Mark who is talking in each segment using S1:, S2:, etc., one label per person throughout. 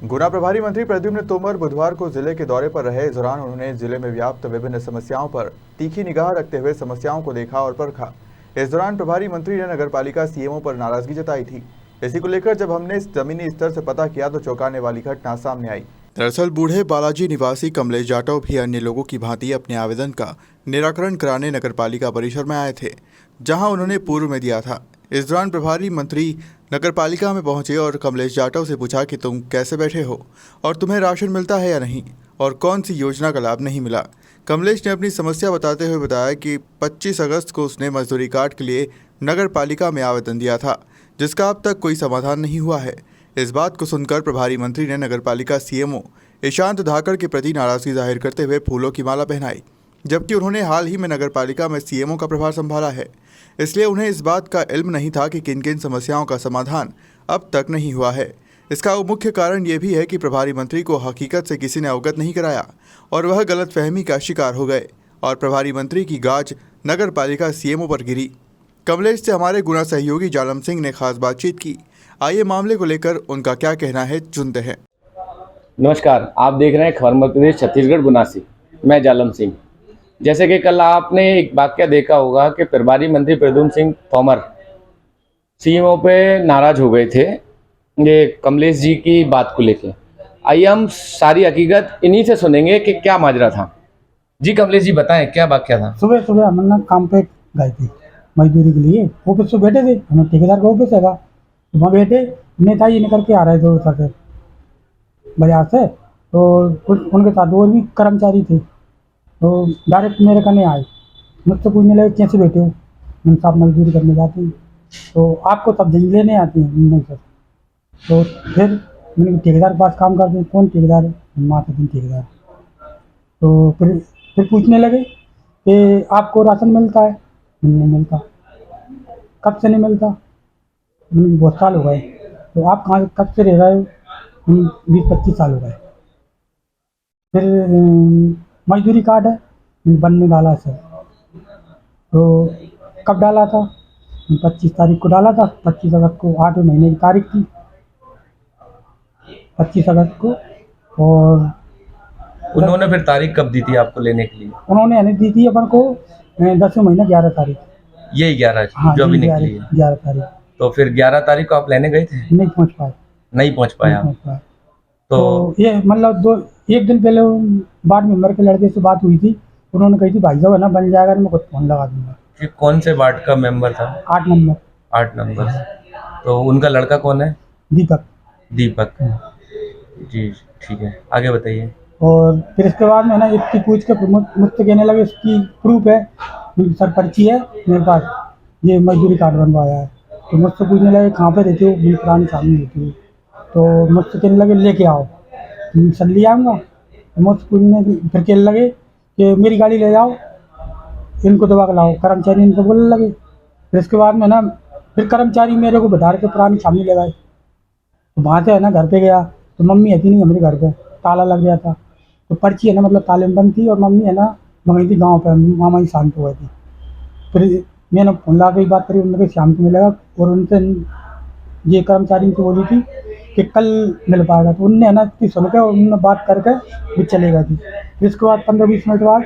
S1: गुना प्रभारी मंत्री प्रद्युम्न तोमर बुधवार को जिले के दौरे पर रहे। इस दौरान उन्होंने जिले में व्याप्त विभिन्न समस्याओं पर तीखी निगाह रखते हुए समस्याओं को देखा और परखा। इस दौरान प्रभारी मंत्री ने नगरपालिका सीएमओ पर नाराजगी जताई थी। इसी को लेकर जब हमने जमीनी स्तर से पता किया तो चौंकाने वाली घटना सामने आई। दरअसल बूढ़े बालाजी निवासी कमलेश जाटव भी अन्य लोगों की भांति अपने आवेदन का निराकरण कराने नगरपालिका परिसर में आए थे, जहां उन्होंने पूर्व में दिया था। इस दौरान प्रभारी मंत्री नगरपालिका में पहुंचे और कमलेश जाटव से पूछा कि तुम कैसे बैठे हो और तुम्हें राशन मिलता है या नहीं और कौन सी योजना का लाभ नहीं मिला। कमलेश ने अपनी समस्या बताते हुए बताया कि 25 अगस्त को उसने मजदूरी कार्ड के लिए नगरपालिका में आवेदन दिया था, जिसका अब तक कोई समाधान नहीं हुआ है। इस बात को सुनकर प्रभारी मंत्री ने नगरपालिका सीएमओ ईशांत धाकड़ के प्रति नाराजगी जाहिर करते हुए फूलों की माला पहनाई, जबकि उन्होंने हाल ही में नगरपालिका में सीएमओ का प्रभार संभाला है, इसलिए उन्हें इस बात का इल्म नहीं था कि किन किन समस्याओं का समाधान अब तक नहीं हुआ है। इसका मुख्य कारण ये भी है कि प्रभारी मंत्री को हकीकत से किसी ने अवगत नहीं कराया और वह गलतफहमी का शिकार हो गए और प्रभारी मंत्री की गाज नगरपालिका सीएमओ पर गिरी। कमलेश से हमारे गुना सहयोगी जालम सिंह ने खास बातचीत की। आइए मामले को लेकर उनका क्या कहना है सुनते हैं।
S2: नमस्कार, आप देख रहे हैं खबर मध्य प्रदेश छत्तीसगढ़ गुना से। मैं जालम सिंह। जैसे कि कल आपने एक वाक्य देखा होगा कि प्रभारी मंत्री प्रद्युम्न सिंह तोमर सीएमओ पे नाराज हो गए थे ये कमलेश जी की बात को लेके। आइए हम सारी हकीकत इन्हीं से सुनेंगे कि क्या माजरा था। जी कमलेश जी बताएं, क्या वाक्य था?
S3: सुबह सुबह हम ना काम पे गए थे मजदूरी के लिए। ऑफिस से बैठे थे, हमें ठेकेदार का ऑफिस है, तो वहाँ बैठे नेताजी निकल के आ रहे थे उधर से बाजार से, तो कुछ उनके साथ और भी कर्मचारी थे, तो डायरेक्ट मेरे कने आए, मुझसे पूछने लगे कैसे बैठे हो। मैंने साहब मजदूरी करने जाते हैं। तो आपको सब जगह लेने आती हैं? नहीं सर। तो फिर मैंने ठेकेदार के पास काम करते हैं। कौन ठेकेदार है? माता दिन ठेकेदार। तो फिर पूछने लगे कि आपको राशन मिलता है? नहीं मिलता। कब से नहीं मिलता? बहुत साल हो गए। तो आप कहाँ कब से रह रहे हो? 20-25 साल हो गए। फिर मजदूरी कार्ड है, बनने डाला सर। तो कब डाला था? 25 तारीख को डाला था। 25 अगस्त को 8वें महीने की तारीख थी, 25 अगस्त को। और
S2: उन्होंने फिर तारीख कब दी थी आपको लेने के लिए?
S3: उन्होंने हमें दी थी अपन को 10वें महीने 11 तारीख।
S2: यही 11
S3: हाँ,
S2: जो अभी निकली है।
S3: 11 तारीख।
S2: तो फिर 11 तारीख को आप लेने गए थे?
S3: नहीं पहुँच पाए।
S2: नहीं पहुंच पाया।
S3: तो ये मतलब एक दिन पहले वार्ड मेंबर के लड़के से बात हुई थी। उन्होंने कही थी भाई साहब है ना बन जाएगा, मैं खुद फोन लगा दूंगा।
S2: कि कौन से वार्ड का मेंबर था?
S3: 8 नंबर।
S2: 8 नंबर। तो उनका लड़का कौन है?
S3: दीपक।
S2: दीपक जी, ठीक है, आगे बताइए।
S3: और फिर इसके बाद में ना इसकी पूछ के मुझसे कहने लगे इसकी प्रूफ है, मेरी सर पर्ची है मेरे पास, ये मजदूरी कार्ड बनवाया है। तो मुझसे पूछने लगे कहाँ पे रहते हो? मेरी पुरानी सामने रहती हो। तो मुझसे कहने लगे लेके आओ। मैं सर ले आऊँगा। तो मुझसे पूछने फिर कहने लगे कि मेरी गाड़ी ले जाओ, इनको दबा के लाओ। कर्मचारी इनको बोलने लगे। फिर इसके बाद में ना फिर कर्मचारी मेरे को बिठा के पुरानी सामने ले गए। तो वहाँ से है ना घर पे गया तो मम्मी थी नहीं हमारे घर पे, ताला लग गया था। तो पर्ची है ना मतलब ताले में बंद थी और मम्मी है ना वहीं थी गाँव पे, मामा ही शांत हो गए थे। फिर मैंने फोन ला के बात करी, उन्होंने शाम को मिलेगा और उनसे ये कर्मचारी से बोली थी कि कल मिल पाएगा। तो उनने है ना इसकी सुन के और उन्होंने बात करके भी चले गए थे। फिर इसके बाद 15-20 मिनट बाद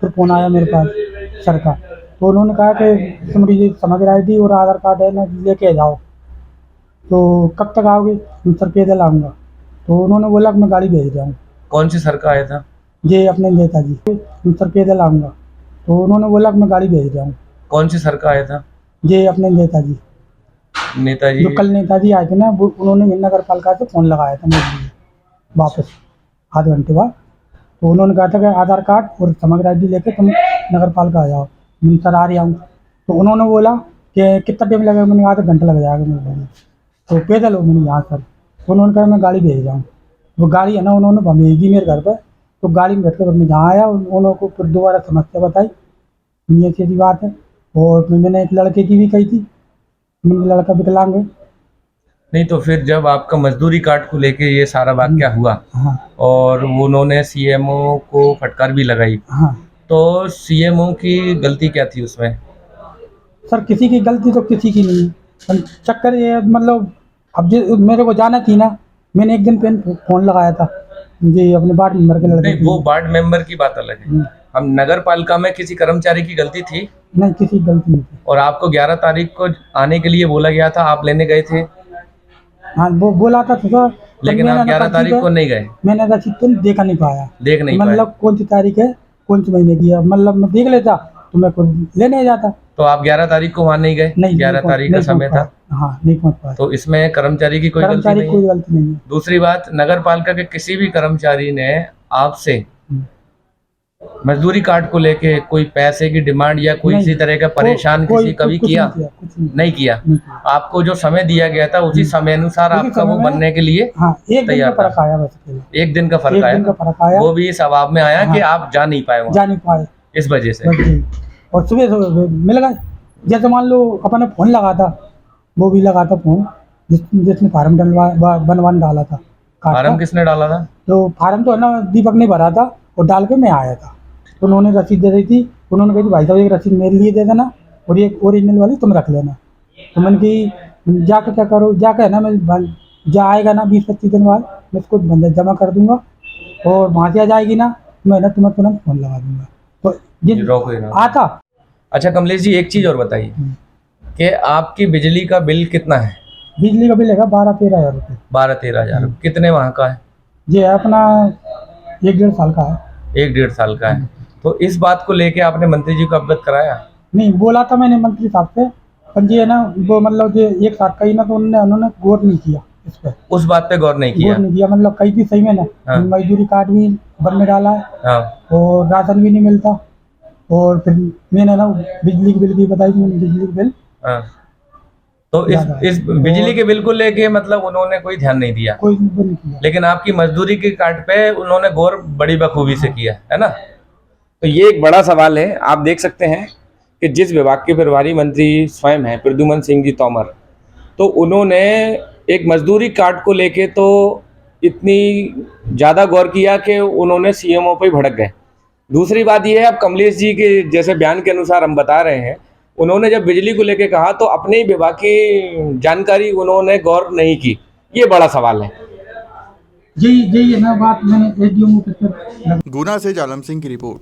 S3: फिर फ़ोन आया मेरे पास सर का। तो उन्होंने कहा कि तुम्हारी ये समग्र ID और आधार कार्ड है ना लेके जाओ। तो कब तक आओगे? मैं सर पैदल आऊँगा। तो उन्होंने बोला कि मैं गाड़ी भेज रहा हूँ।
S2: कौन सी सर का आया था?
S3: ये अपने नेताजी। मैं सर पैदल आऊँगा। तो उन्होंने बोला कि मैं गाड़ी भेज रहा हूँ।
S2: कौन सी सर का आया था?
S3: ये अपने नेताजी।
S2: नेताजी।
S3: जो कल नेताजी आए थे ना वो उन्होंने नगर पालिका से फ़ोन लगाया था मेरे लिए वापस आधे घंटे बाद। तो उन्होंने कहा था कि आधार कार्ड और समग्र ID लेके तुम नगर पालिका आ जाओ। मैं सर आ रहा हूँ। तो उन्होंने बोला कि कितना टाइम लगेगा? मैंने आधा घंटा लग जाएगा मेरे लिए। तो पैदल हो? मैंने यहाँ सर। तो उन्होंने कहा मैं गाड़ी भेज रहा हूँ। वो गाड़ी है ना उन्होंने भेज दी मेरे घर पर। तो गाड़ी में बैठ कर मैं जहाँ आया उन्होंने को फिर दोबारा समस्या बताई, ये सीधी बात है। और मैंने एक लड़के की भी कही थी, मेरा लड़का विकलांग है।
S2: नहीं तो फिर जब आपका मजदूरी कार्ड को लेके ये सारा वाक्या हुआ,
S3: हाँ
S2: और उन्होंने सीएमओ को फटकार भी लगाई,
S3: हाँ
S2: तो सीएमओ की गलती क्या थी उसमें?
S3: सर किसी की गलती तो किसी की नहीं है। पर चक्कर ये है, मतलब अब जो मेरे को जाना थी ना, मैंने एक दिन पहले फोन लगाया था जी अपने वार्ड मेंबर के लड़के
S2: नहीं, वो वार्ड मेंबर की बात अलग है। हम नगर पालिका में किसी कर्मचारी की गलती थी
S3: नहीं किसी गलती नहीं थी।
S2: और आपको 11 तारीख को आने के लिए बोला गया था, आप लेने गए थे,
S3: हाँ वो बोला था सर,
S2: लेकिन आप 11 तारीख को नहीं गए,
S3: मैंने रसीद तो देखा नहीं पाया,
S2: देख नहीं पाए।
S3: मतलब कौन सी तारीख है कौन सी महीने की है, मतलब मैं देख लेता तो मैं खुद लेने जाता।
S2: तो आप 11 तारीख को वहाँ नहीं गए?
S3: नहीं
S2: 11 तारीख का समय था,
S3: हाँ नहीं पहुँच पाया।
S2: तो इसमें कर्मचारी की कोई गलती
S3: कर्मचारी
S2: नहीं
S3: कोई
S2: है।
S3: गलती नहीं है।
S2: दूसरी बात, नगर पालिका के किसी भी कर्मचारी ने आपसे मजदूरी कार्ड को लेके कोई पैसे की डिमांड या कोई
S3: नहीं,
S2: इसी तरह का परेशान
S3: कोई-
S2: किसी कभी
S3: कुछ
S2: किया?
S3: नहीं कुछ नहीं
S2: नहीं किया।
S3: नहीं किया।
S2: आपको जो समय दिया गया था उसी समय अनुसार
S3: उसी
S2: आपका वो
S3: समय में-
S2: बनने के लिए
S3: हाँ एक दिन का
S2: तैयार
S3: फर्क
S2: था।
S3: आया बस केवल।
S2: एक दिन का फर्क
S3: एक
S2: आया
S3: दिन का
S2: ना?
S3: फर्क आया,
S2: वो भी इस अभाव में आया कि
S3: हाँ।
S2: आप जा नहीं पाए वहाँ,
S3: जा नहीं पाए
S2: इस वजह से।
S3: बस जी। और सुबह सुबह मिल गए, जैसे मान लो अपन ने फोन लगा था, वो भी लगा था फोन जिसने फार्म बनवाने डाला था कार्ड
S2: फार्म
S3: का।
S2: किसने डाला था?
S3: तो फार्म तो है ना दीपक ने भरा था और डाल के मैं आया था, तो उन्होंने रसीद दे दी थी, उन्होंने कही थी भाई साहब एक रसीद मेरे लिए दे देना और एक ओरिजिनल वाली तुम रख लेना। तो मैंने कि जाके क्या करो, जाके है ना मैं जा आएगा ना 20-25 दिन बाद मैं इसको बंदे जमा कर दूंगा और वहाँ से आ जाएगी ना मैं ना तुम्हें तुरंत फोन लगा दूंगा। तो ये
S2: रोको ही ना।
S3: आता।
S2: अच्छा कमलेश जी, एक चीज और बताइए कि आपकी बिजली का बिल कितना है?
S3: बिजली का बिल है 12-13 हज़ार रुपये।
S2: 12-13 हजार। कितने वहाँ का है?
S3: ये है अपना 1-1.5 साल का है।
S2: 1-1.5 साल का है। तो इस बात को लेके आपने मंत्री जी को अवगत कराया?
S3: नहीं बोला था मैंने मंत्री साहब से, पर ये है ना वो मतलब ये एक साथ का ही ना, तो उन्होंने गौर नहीं किया इस पर,
S2: उस बात पे गौर नहीं
S3: गौर
S2: किया।
S3: नहीं किया, मतलब कहीं भी सही में ना
S2: हाँ।
S3: मजदूरी कार्ड भी बनने डाला है
S2: हाँ
S3: और राशन भी नहीं मिलता, और फिर मैंने ना बिजली के बिल भी बताई थी, मैंने बिजली के बिल
S2: हाँ। तो
S3: ज़्यादा है।
S2: इस बिजली के बिल को लेके मतलब उन्होंने कोई ध्यान नहीं दिया,
S3: कोई वो नहीं किया।
S2: लेकिन आपकी मजदूरी के कार्ड पे उन्होंने गौर बड़ी बखूबी से किया है ना। तो ये एक बड़ा सवाल है। आप देख सकते हैं कि जिस विभाग के प्रभारी मंत्री स्वयं हैं प्रद्युमन सिंह जी तोमर, तो उन्होंने एक मजदूरी कार्ड को लेके तो इतनी ज़्यादा गौर किया कि उन्होंने सीएमओ पे भड़क गए। दूसरी बात यह है, अब कमलेश जी के जैसे बयान के अनुसार हम बता रहे हैं, उन्होंने जब बिजली को लेके कहा तो अपने ही विभाग की जानकारी उन्होंने गौर नहीं की। ये बड़ा सवाल है।
S3: यही है ना बात, मैंने एसडीओ
S1: गुना से जालम सिंह की रिपोर्ट।